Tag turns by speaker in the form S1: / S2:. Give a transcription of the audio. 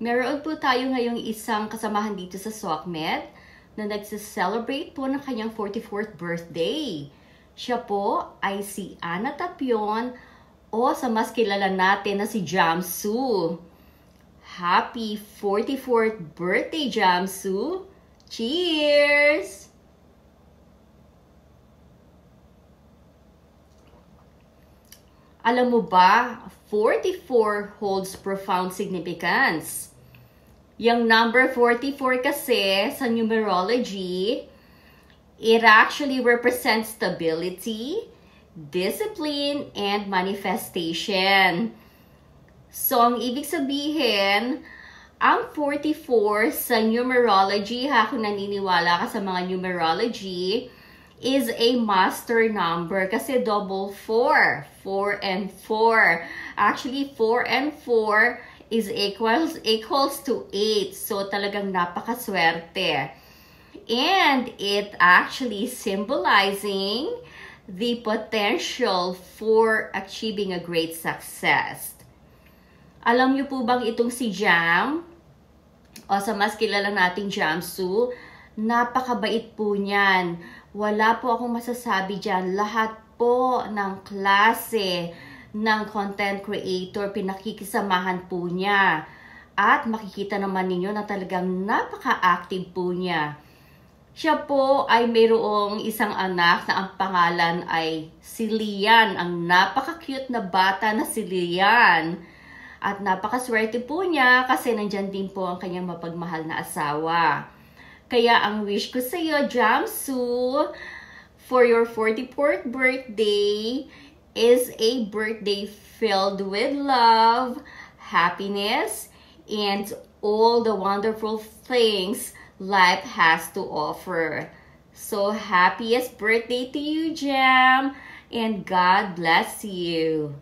S1: Meron po tayo ngayong isang kasamahan dito sa SOCMED na nagse-celebrate po ng kanyang 44th birthday. Siya po ay si Ana Tapion o sa mas kilala natin na si Jamsu. Happy 44th birthday, Jamsu! Cheers! Alam mo ba, 44 holds profound significance. Yung number 44 kasi sa numerology, it actually represents stability, discipline, and manifestation. So, ang ibig sabihin, ang 44 sa numerology, kung naniniwala ka sa mga numerology, is a master number kasi double 4. 4 and 4. Actually, 4 and 4 is equals to 8. So, talagang napakaswerte. And it actually symbolizing the potential for achieving a great success. Alam niyo po bang itong si Jam, o sa mas kilala nating Jamsu, napakabait po niyan. Wala po akong masasabi dyan. Lahat po ng klase ng content creator, pinakikisamahan po niya. At makikita naman ninyo na talagang napaka-active po niya. Siya po ay mayroong isang anak na ang pangalan ay si Lian. Ang napaka-cute na bata na si Lian. At napakaswerte po niya kasi nandyan din po ang kanyang mapagmahal na asawa. Kaya ang wish ko sa iyo, Jamsu, for your 44th birthday is a birthday filled with love, happiness, and all the wonderful things life has to offer. So, happiest birthday to you, Jam, and God bless you.